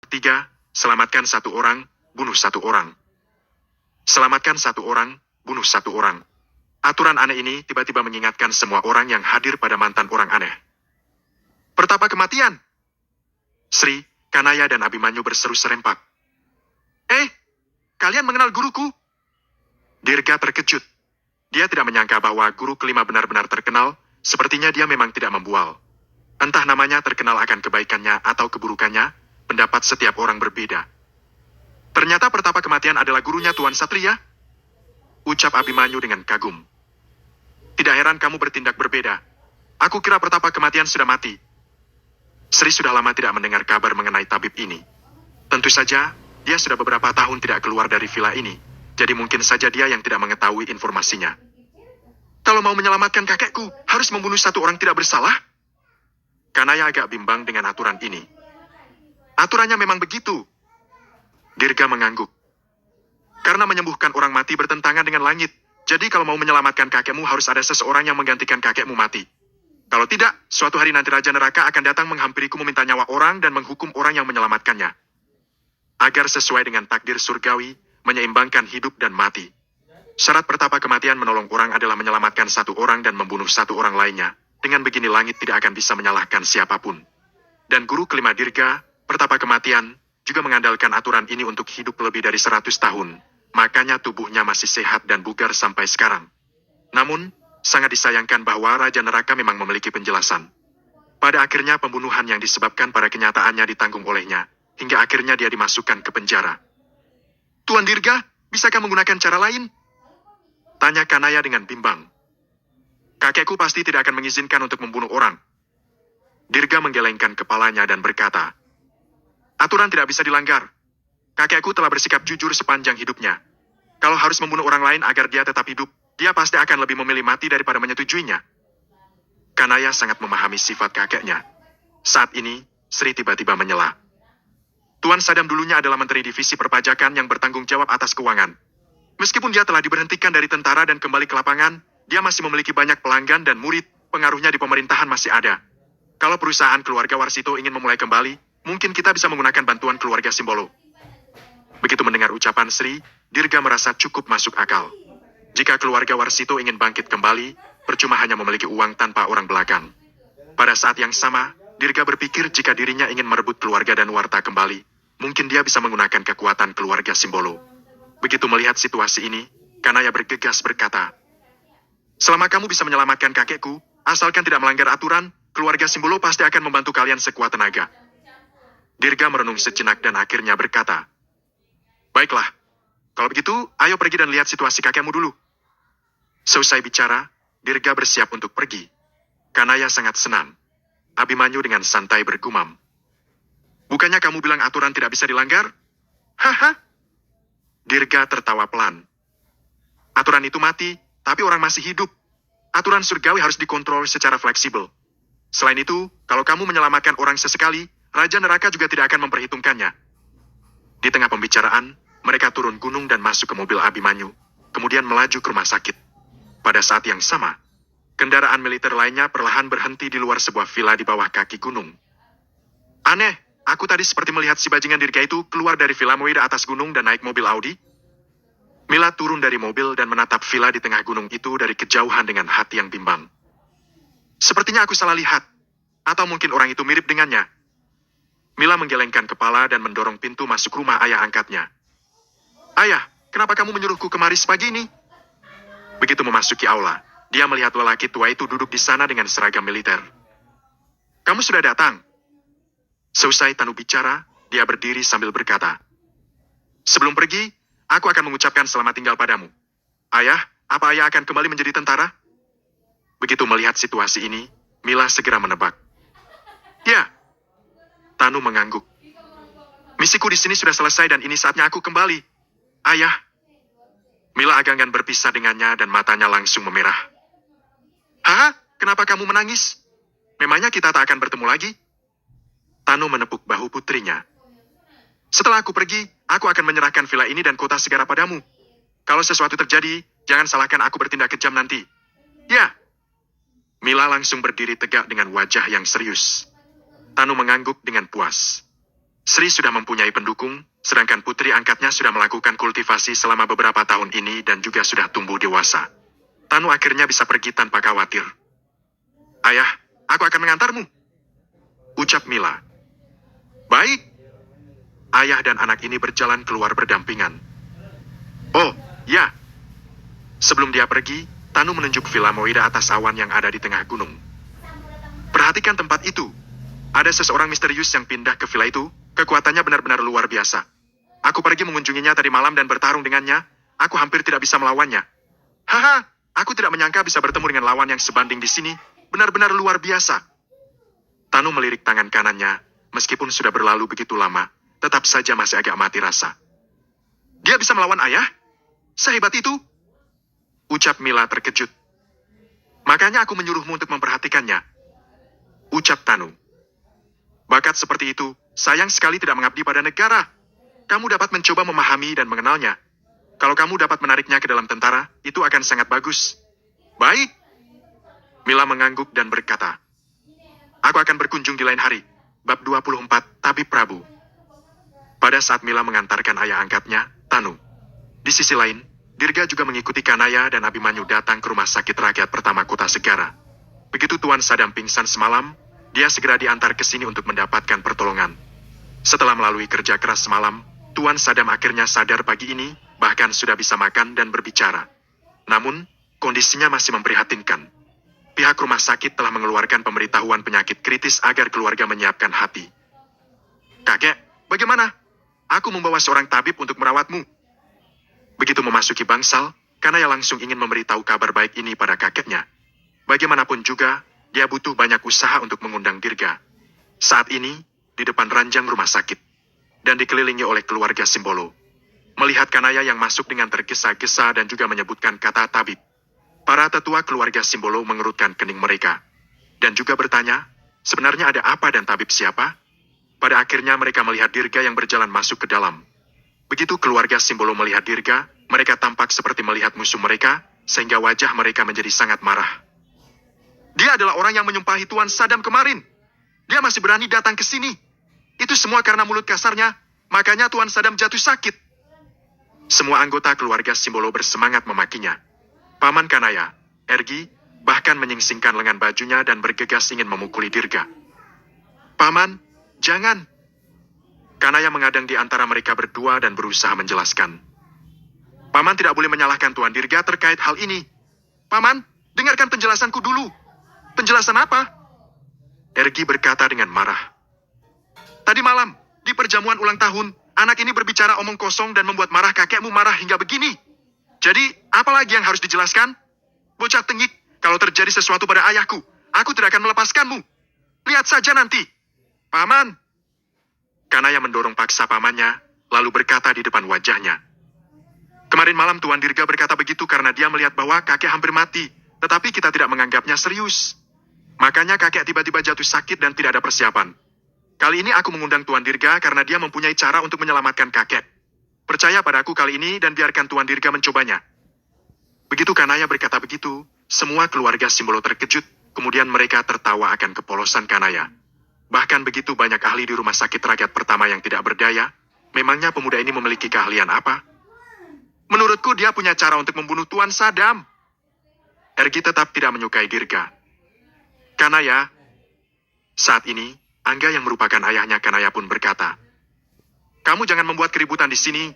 3. Selamatkan satu orang, bunuh satu orang. Selamatkan satu orang, bunuh satu orang. Aturan aneh ini tiba-tiba mengingatkan semua orang yang hadir pada mantan orang aneh. Pertapa kematian! Sri, Kanaya dan Abimanyu berseru serempak. Kalian mengenal guruku? Dirga terkejut. Dia tidak menyangka bahwa guru kelima benar-benar terkenal, sepertinya dia memang tidak membual. Entah namanya terkenal akan kebaikannya atau keburukannya, pendapat setiap orang berbeda. Ternyata pertapa kematian adalah gurunya Tuan Satria? Ucap Abimanyu dengan kagum. Tidak heran kamu bertindak berbeda. Aku kira pertapa kematian sudah mati. Sri sudah lama tidak mendengar kabar mengenai tabib ini. Tentu saja, dia sudah beberapa tahun tidak keluar dari villa ini, jadi mungkin saja dia yang tidak mengetahui informasinya. Kalau mau menyelamatkan kakekku, harus membunuh satu orang tidak bersalah? Kanaya agak bimbang dengan aturan ini. Aturannya memang begitu. Dirga mengangguk. Karena menyembuhkan orang mati bertentangan dengan langit, jadi kalau mau menyelamatkan kakekmu harus ada seseorang yang menggantikan kakekmu mati. Kalau tidak, suatu hari nanti Raja Neraka akan datang menghampiriku meminta nyawa orang dan menghukum orang yang menyelamatkannya. Agar sesuai dengan takdir surgawi, menyeimbangkan hidup dan mati. Syarat pertapa kematian menolong orang adalah menyelamatkan satu orang dan membunuh satu orang lainnya. Dengan begini langit tidak akan bisa menyalahkan siapapun. Dan guru kelima Dirga, pertapa kematian, juga mengandalkan aturan ini untuk hidup lebih dari 100 tahun. Makanya tubuhnya masih sehat dan bugar sampai sekarang. Namun, sangat disayangkan bahwa Raja Neraka memang memiliki penjelasan. Pada akhirnya pembunuhan yang disebabkan pada kenyataannya ditanggung olehnya, hingga akhirnya dia dimasukkan ke penjara. Tuan Dirga, bisakah menggunakan cara lain? Tanya Kanaya dengan bimbang. Kakekku pasti tidak akan mengizinkan untuk membunuh orang. Dirga menggelengkan kepalanya dan berkata, aturan tidak bisa dilanggar. Kakekku telah bersikap jujur sepanjang hidupnya. Kalau harus membunuh orang lain agar dia tetap hidup, dia pasti akan lebih memilih mati daripada menyetujuinya. Kanaya sangat memahami sifat kakeknya. Saat ini, Sri tiba-tiba menyela. Tuan Sadam dulunya adalah Menteri Divisi Perpajakan yang bertanggung jawab atas keuangan. Meskipun dia telah diberhentikan dari tentara dan kembali ke lapangan, dia masih memiliki banyak pelanggan dan murid, pengaruhnya di pemerintahan masih ada. Kalau perusahaan keluarga Warsito ingin memulai kembali, mungkin kita bisa menggunakan bantuan keluarga Simbolo. Begitu mendengar ucapan Sri, Dirga merasa cukup masuk akal. Jika keluarga Warsito ingin bangkit kembali, percuma hanya memiliki uang tanpa orang belakang. Pada saat yang sama, Dirga berpikir jika dirinya ingin merebut keluarga dan Warta kembali, mungkin dia bisa menggunakan kekuatan keluarga Simbolo. Begitu melihat situasi ini, Kanaya bergegas berkata, selama kamu bisa menyelamatkan kakekku, asalkan tidak melanggar aturan, keluarga Simbolo pasti akan membantu kalian sekuat tenaga. Dirga merenung sejenak dan akhirnya berkata, baiklah, kalau begitu, ayo pergi dan lihat situasi kakekmu dulu. Selesai bicara, Dirga bersiap untuk pergi. Kanaya sangat senang. Abimanyu dengan santai bergumam. Bukannya kamu bilang aturan tidak bisa dilanggar? Haha. Dirga tertawa pelan. Aturan itu mati, tapi orang masih hidup. Aturan surgawi harus dikontrol secara fleksibel. Selain itu, kalau kamu menyelamatkan orang sesekali, Raja Neraka juga tidak akan memperhitungkannya. Di tengah pembicaraan, mereka turun gunung dan masuk ke mobil Abimanyu, kemudian melaju ke rumah sakit. Pada saat yang sama, kendaraan militer lainnya perlahan berhenti di luar sebuah villa di bawah kaki gunung. Aneh, aku tadi seperti melihat si bajingan Dirga itu keluar dari villa Moida atas gunung dan naik mobil Audi. Mila turun dari mobil dan menatap villa di tengah gunung itu dari kejauhan dengan hati yang bimbang. Sepertinya aku salah lihat. Atau mungkin orang itu mirip dengannya. Mila menggelengkan kepala dan mendorong pintu masuk rumah ayah angkatnya. Ayah, kenapa kamu menyuruhku kemari sepagi ini? Begitu memasuki aula, dia melihat lelaki tua itu duduk di sana dengan seragam militer. Kamu sudah datang? Selesai Tanu bicara, dia berdiri sambil berkata, sebelum pergi, aku akan mengucapkan selamat tinggal padamu. Ayah, apa ayah akan kembali menjadi tentara? Begitu melihat situasi ini, Mila segera menebak. Ya. Tanu mengangguk. Misiku di sini sudah selesai dan ini saatnya aku kembali. Ayah. Mila agak enggan berpisah dengannya dan matanya langsung memerah. Hah? Kenapa kamu menangis? Memangnya kita tak akan bertemu lagi? Tanu menepuk bahu putrinya. Setelah aku pergi, aku akan menyerahkan villa ini dan kota Segara padamu. Kalau sesuatu terjadi, jangan salahkan aku bertindak kejam nanti. Ya. Mila langsung berdiri tegak dengan wajah yang serius. Tanu mengangguk dengan puas. Sri sudah mempunyai pendukung, sedangkan putri angkatnya sudah melakukan kultivasi selama beberapa tahun ini dan juga sudah tumbuh dewasa. Tanu akhirnya bisa pergi tanpa khawatir. Ayah, aku akan mengantarmu, ucap Mila. Baik. Ayah dan anak ini berjalan keluar berdampingan. Oh, ya. Sebelum dia pergi, Tanu menunjuk Villa Moira atas awan yang ada di tengah gunung. Perhatikan tempat itu. Ada seseorang misterius yang pindah ke villa itu. Kekuatannya benar-benar luar biasa. Aku pergi mengunjunginya tadi malam dan bertarung dengannya. Aku hampir tidak bisa melawannya. Haha, aku tidak menyangka bisa bertemu dengan lawan yang sebanding di sini. Benar-benar luar biasa. Tanu melirik tangan kanannya. Meskipun sudah berlalu begitu lama, tetap saja masih agak mati rasa. Dia bisa melawan ayah? Sehebat itu? Ucap Mila terkejut. Makanya aku menyuruhmu untuk memperhatikannya. Ucap Tanu. Bakat seperti itu, sayang sekali tidak mengabdi pada negara. Kamu dapat mencoba memahami dan mengenalnya. Kalau kamu dapat menariknya ke dalam tentara, itu akan sangat bagus. Baik. Mila mengangguk dan berkata, aku akan berkunjung di lain hari. Bab 24, Tabib Prabu. Pada saat Mila mengantarkan ayah angkatnya, Tanu. Di sisi lain, Dirga juga mengikuti Kanaya dan Abimanyu datang ke rumah sakit rakyat pertama kota Segara. Begitu Tuan Sadam pingsan semalam, dia segera diantar ke sini untuk mendapatkan pertolongan. Setelah melalui kerja keras semalam, Tuan Sadam akhirnya sadar pagi ini, bahkan sudah bisa makan dan berbicara. Namun, kondisinya masih memprihatinkan. Pihak rumah sakit telah mengeluarkan pemberitahuan penyakit kritis agar keluarga menyiapkan hati. Kakek, bagaimana? Aku membawa seorang tabib untuk merawatmu. Begitu memasuki bangsal, Kanaya langsung ingin memberitahu kabar baik ini pada kakeknya. Bagaimanapun juga, dia butuh banyak usaha untuk mengundang Dirga. Saat ini, di depan ranjang rumah sakit, dan dikelilingi oleh keluarga Simbolo. Melihat Kanaya yang masuk dengan tergesa-gesa dan juga menyebutkan kata tabib, para tetua keluarga Simbolo mengerutkan kening mereka, dan juga bertanya, sebenarnya ada apa dan tabib siapa? Pada akhirnya mereka melihat Dirga yang berjalan masuk ke dalam. Begitu keluarga Simbolo melihat Dirga, mereka tampak seperti melihat musuh mereka, sehingga wajah mereka menjadi sangat marah. Dia adalah orang yang menyumpahi Tuan Sadam kemarin. Dia masih berani datang ke sini. Itu semua karena mulut kasarnya, makanya Tuan Sadam jatuh sakit. Semua anggota keluarga Simbolo bersemangat memakinya. Paman Kanaya, Ergi, bahkan menyingsingkan lengan bajunya dan bergegas ingin memukuli Dirga. Paman, jangan. Kanaya mengadang di antara mereka berdua dan berusaha menjelaskan. Paman tidak boleh menyalahkan Tuan Dirga terkait hal ini. Paman, dengarkan penjelasanku dulu. Penjelasan apa? Ergi berkata dengan marah. Tadi malam, di perjamuan ulang tahun, anak ini berbicara omong kosong dan membuat marah kakekmu marah hingga begini. Jadi, apa lagi yang harus dijelaskan? Bocah tengik, kalau terjadi sesuatu pada ayahku, aku tidak akan melepaskanmu. Lihat saja nanti. Paman. Kanaya mendorong paksa pamannya, lalu berkata di depan wajahnya. Kemarin malam Tuan Dirga berkata begitu karena dia melihat bahwa kakek hampir mati, tetapi kita tidak menganggapnya serius. Makanya kakek tiba-tiba jatuh sakit dan tidak ada persiapan. Kali ini aku mengundang Tuan Dirga karena dia mempunyai cara untuk menyelamatkan kakek. Percaya padaku kali ini dan biarkan Tuan Dirga mencobanya. Begitu Kanaya berkata begitu, semua keluarga Simbolo terkejut, kemudian mereka tertawa akan kepolosan Kanaya. Bahkan begitu banyak ahli di rumah sakit rakyat pertama yang tidak berdaya, memangnya pemuda ini memiliki keahlian apa? Menurutku dia punya cara untuk membunuh Tuan Sadam. Ergi tetap tidak menyukai Dirga. Kanaya. Saat ini, Angga yang merupakan ayahnya Kanaya pun berkata, kamu jangan membuat keributan di sini.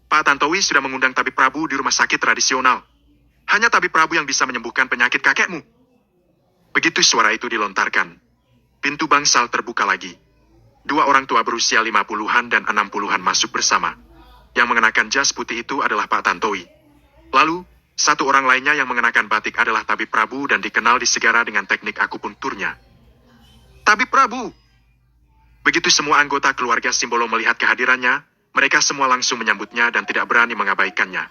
Pak Tantowi sudah mengundang Tabib Prabu di rumah sakit tradisional. Hanya Tabib Prabu yang bisa menyembuhkan penyakit kakekmu. Begitu suara itu dilontarkan, pintu bangsal terbuka lagi. Dua orang tua berusia 50-an dan 60-an masuk bersama. Yang mengenakan jas putih itu adalah Pak Tantowi. Lalu, satu orang lainnya yang mengenakan batik adalah Tabib Prabu dan dikenal di Segara dengan teknik akupunturnya. Tabib Prabu! Begitu semua anggota keluarga Simbolo melihat kehadirannya, mereka semua langsung menyambutnya dan tidak berani mengabaikannya.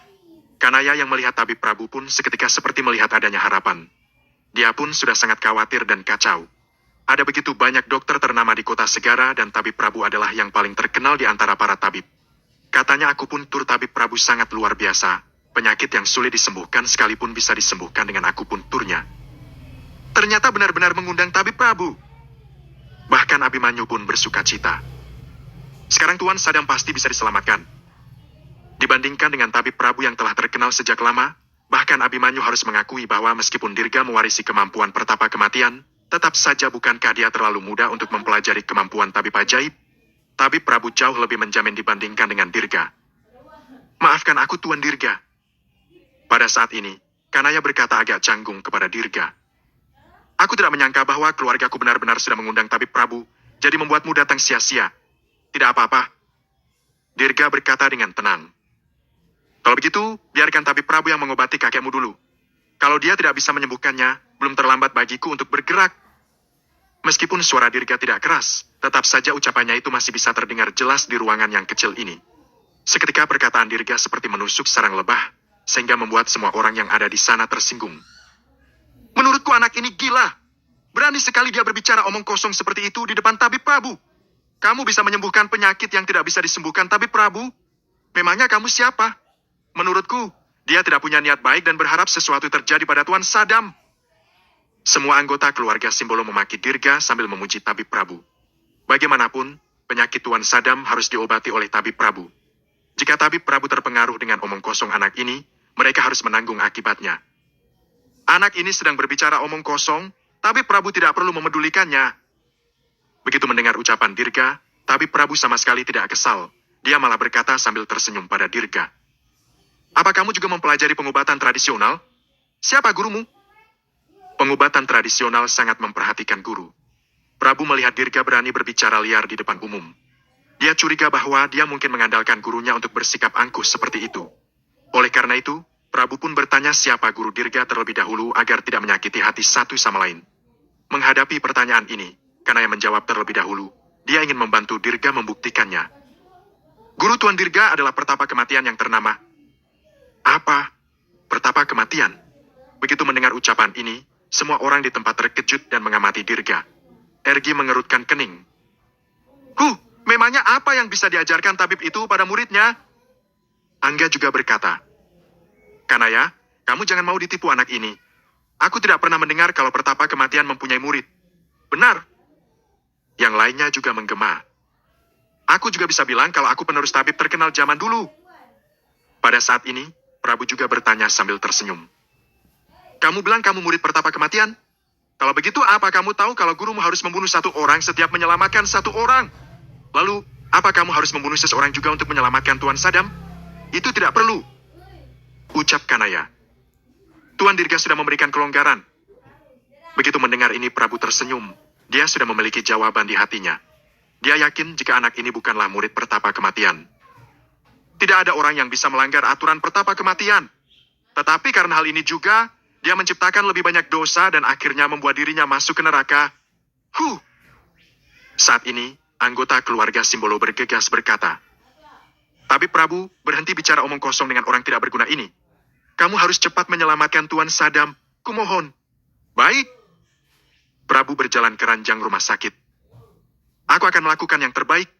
Kanaya yang melihat Tabib Prabu pun seketika seperti melihat adanya harapan. Dia pun sudah sangat khawatir dan kacau. Ada begitu banyak dokter ternama di kota Segara dan Tabib Prabu adalah yang paling terkenal di antara para tabib. Katanya akupuntur Tabib Prabu sangat luar biasa. Penyakit yang sulit disembuhkan sekalipun bisa disembuhkan dengan akupunturnya. Ternyata benar-benar mengundang Tabib Prabu. Bahkan Abimanyu pun bersuka cita. Sekarang Tuan Sadam pasti bisa diselamatkan. Dibandingkan dengan tabib Prabu yang telah terkenal sejak lama, bahkan Abimanyu harus mengakui bahwa meskipun Dirga mewarisi kemampuan pertapa kematian, tetap saja bukankah dia terlalu muda untuk mempelajari kemampuan tabib ajaib? Tabib Prabu jauh lebih menjamin dibandingkan dengan Dirga. Maafkan aku Tuan Dirga. Pada saat ini, Kanaya berkata agak canggung kepada Dirga. Aku tidak menyangka bahwa keluargaku benar-benar sudah mengundang tabib Prabu, jadi membuatmu datang sia-sia. Tidak apa-apa. Dirga berkata dengan tenang. Kalau begitu, biarkan tabib Prabu yang mengobati kakekmu dulu. Kalau dia tidak bisa menyembuhkannya, belum terlambat bagiku untuk bergerak. Meskipun suara Dirga tidak keras, tetap saja ucapannya itu masih bisa terdengar jelas di ruangan yang kecil ini. Seketika perkataan Dirga seperti menusuk sarang lebah, sehingga membuat semua orang yang ada di sana tersinggung. Menurutku anak ini gila. Berani sekali dia berbicara omong kosong seperti itu di depan tabib Prabu. Kamu bisa menyembuhkan penyakit yang tidak bisa disembuhkan tabib Prabu? Memangnya kamu siapa? Menurutku, dia tidak punya niat baik dan berharap sesuatu terjadi pada Tuan Sadam. Semua anggota keluarga Simbolo memaki Dirga sambil memuji tabib Prabu. Bagaimanapun, penyakit Tuan Sadam harus diobati oleh tabib Prabu. Jika tabib Prabu terpengaruh dengan omong kosong anak ini, mereka harus menanggung akibatnya. Anak ini sedang berbicara omong kosong, tabib Prabu tidak perlu memedulikannya. Begitu mendengar ucapan Dirga, tabib Prabu sama sekali tidak kesal. Dia malah berkata sambil tersenyum pada Dirga. Apa kamu juga mempelajari pengobatan tradisional? Siapa gurumu? Pengobatan tradisional sangat memperhatikan guru. Prabu melihat Dirga berani berbicara liar di depan umum. Dia curiga bahwa dia mungkin mengandalkan gurunya untuk bersikap angkuh seperti itu. Oleh karena itu, Prabu pun bertanya siapa guru Dirga terlebih dahulu agar tidak menyakiti hati satu sama lain. Menghadapi pertanyaan ini, Kanaya menjawab terlebih dahulu. Dia ingin membantu Dirga membuktikannya. Guru Tuan Dirga adalah pertapa kematian yang ternama. Apa? Pertapa kematian? Begitu mendengar ucapan ini, semua orang di tempat terkejut dan mengamati Dirga. Ergi mengerutkan kening. Memangnya apa yang bisa diajarkan tabib itu pada muridnya? Angga juga berkata, Kanaya, kamu jangan mau ditipu anak ini. Aku tidak pernah mendengar kalau pertapa kematian mempunyai murid. Benar. Yang lainnya juga menggema. Aku juga bisa bilang kalau aku penerus tabib terkenal zaman dulu. Pada saat ini, Prabu juga bertanya sambil tersenyum. Kamu bilang kamu murid pertapa kematian? Kalau begitu, apa kamu tahu kalau gurumu harus membunuh satu orang setiap menyelamatkan satu orang? Lalu, apa kamu harus membunuh seseorang juga untuk menyelamatkan Tuan Sadam? Itu tidak perlu. Ucap Kanaya. Tuan Dirga sudah memberikan kelonggaran. Begitu mendengar ini Prabu tersenyum. Dia sudah memiliki jawaban di hatinya. Dia yakin jika anak ini bukanlah murid pertapa kematian. Tidak ada orang yang bisa melanggar aturan pertapa kematian. Tetapi karena hal ini juga, dia menciptakan lebih banyak dosa dan akhirnya membuat dirinya masuk ke neraka. Saat ini, anggota keluarga Simbolo bergegas berkata, Tabib Prabu, berhenti bicara omong kosong dengan orang tidak berguna ini. Kamu harus cepat menyelamatkan Tuan Sadam. Kumohon. Baik. Prabu berjalan ke ranjang rumah sakit. Aku akan melakukan yang terbaik.